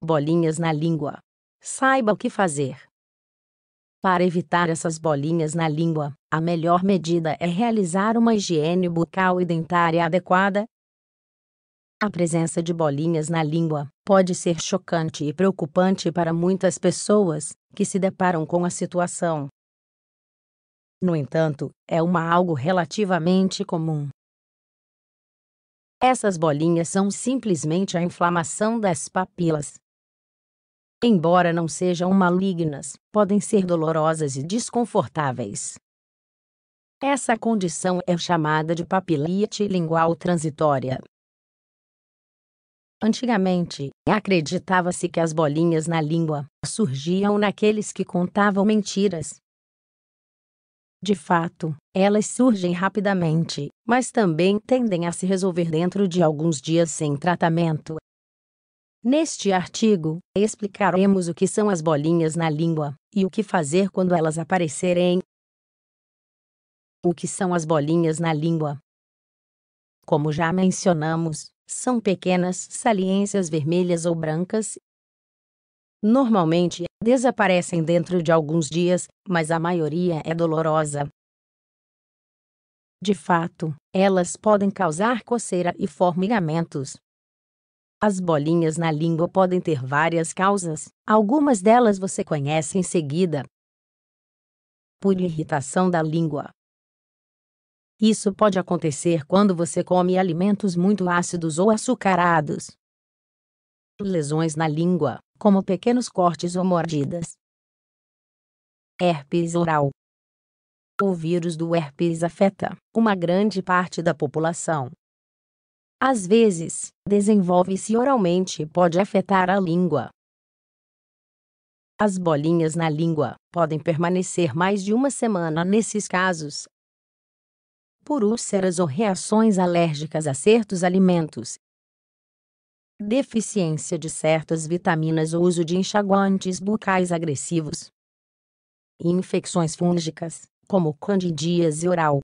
Bolinhas na língua. Saiba o que fazer. Para evitar essas bolinhas na língua, a melhor medida é realizar uma higiene bucal e dentária adequada. A presença de bolinhas na língua pode ser chocante e preocupante para muitas pessoas que se deparam com a situação. No entanto, é algo relativamente comum. Essas bolinhas são simplesmente a inflamação das papilas. Embora não sejam malignas, podem ser dolorosas e desconfortáveis. Essa condição é chamada de papilite lingual transitória. Antigamente, acreditava-se que as bolinhas na língua surgiam naqueles que contavam mentiras. De fato, elas surgem rapidamente, mas também tendem a se resolver dentro de alguns dias sem tratamento. Neste artigo, explicaremos o que são as bolinhas na língua e o que fazer quando elas aparecerem. O que são as bolinhas na língua? Como já mencionamos, são pequenas saliências vermelhas ou brancas. Normalmente, desaparecem dentro de alguns dias, mas a maioria é dolorosa. De fato, elas podem causar coceira e formigamentos. As bolinhas na língua podem ter várias causas, algumas delas você conhece em seguida. Por irritação da língua. Isso pode acontecer quando você come alimentos muito ácidos ou açucarados. Lesões na língua, como pequenos cortes ou mordidas. Herpes oral. O vírus do herpes afeta uma grande parte da população. Às vezes, desenvolve-se oralmente e pode afetar a língua. As bolinhas na língua podem permanecer mais de uma semana nesses casos. Por úlceras ou reações alérgicas a certos alimentos. Deficiência de certas vitaminas ou uso de enxaguantes bucais agressivos. E infecções fúngicas, como candidíase oral.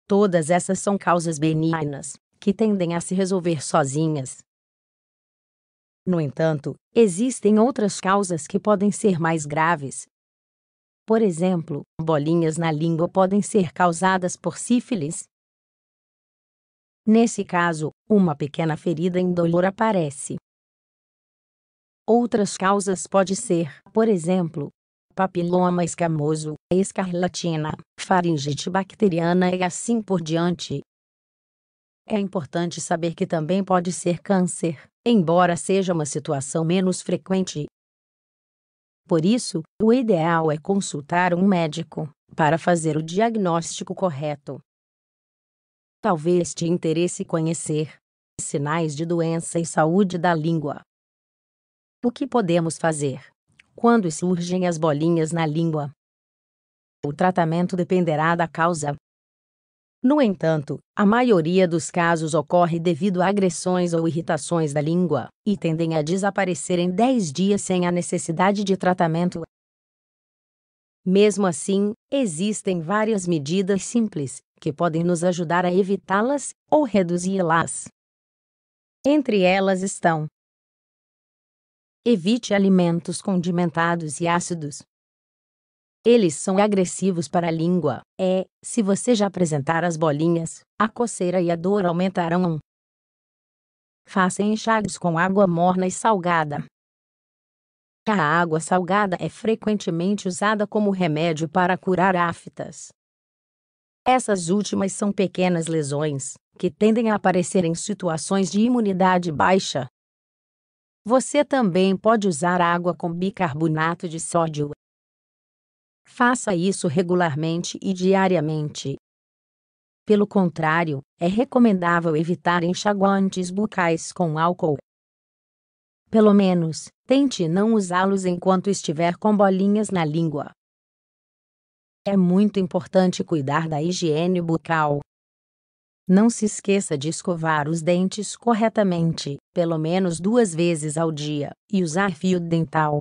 Todas essas são causas benignas, que tendem a se resolver sozinhas. No entanto, existem outras causas que podem ser mais graves. Por exemplo, bolinhas na língua podem ser causadas por sífilis. Nesse caso, uma pequena ferida indolor aparece. Outras causas podem ser, por exemplo, papiloma escamoso, escarlatina, faringite bacteriana e assim por diante. É importante saber que também pode ser câncer, embora seja uma situação menos frequente. Por isso, o ideal é consultar um médico para fazer o diagnóstico correto. Talvez te interesse conhecer sinais de doença e saúde da língua. O que podemos fazer quando surgem as bolinhas na língua? O tratamento dependerá da causa. No entanto, a maioria dos casos ocorre devido a agressões ou irritações da língua, e tendem a desaparecer em 10 dias sem a necessidade de tratamento. Mesmo assim, existem várias medidas simples que podem nos ajudar a evitá-las ou reduzi-las. Entre elas estão: evite alimentos condimentados e ácidos. Eles são agressivos para a língua, se você já apresentar as bolinhas, a coceira e a dor aumentarão. Faça enxágues com água morna e salgada. A água salgada é frequentemente usada como remédio para curar aftas. Essas últimas são pequenas lesões, que tendem a aparecer em situações de imunidade baixa. Você também pode usar água com bicarbonato de sódio. Faça isso regularmente e diariamente. Pelo contrário, é recomendável evitar enxaguantes bucais com álcool. Pelo menos, tente não usá-los enquanto estiver com bolinhas na língua. É muito importante cuidar da higiene bucal. Não se esqueça de escovar os dentes corretamente, pelo menos 2 vezes ao dia, e usar fio dental.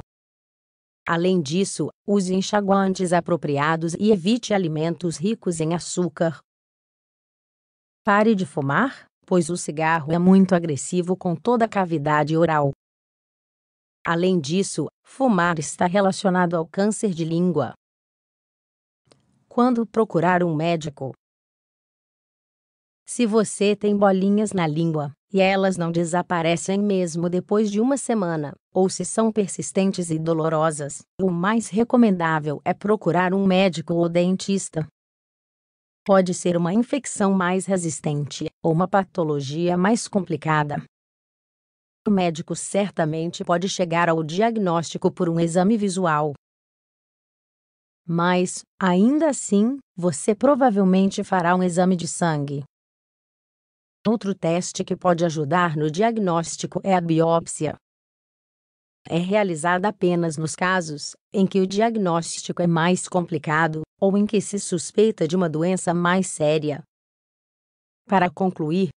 Além disso, use enxaguantes apropriados e evite alimentos ricos em açúcar. Pare de fumar, pois o cigarro é muito agressivo com toda a cavidade oral. Além disso, fumar está relacionado ao câncer de língua. Quando procurar um médico? Se você tem bolinhas na língua, e elas não desaparecem mesmo depois de uma semana, ou se são persistentes e dolorosas, o mais recomendável é procurar um médico ou dentista. Pode ser uma infecção mais resistente, ou uma patologia mais complicada. O médico certamente pode chegar ao diagnóstico por um exame visual. Mas, ainda assim, você provavelmente fará um exame de sangue. Outro teste que pode ajudar no diagnóstico é a biópsia. É realizada apenas nos casos em que o diagnóstico é mais complicado ou em que se suspeita de uma doença mais séria. Para concluir,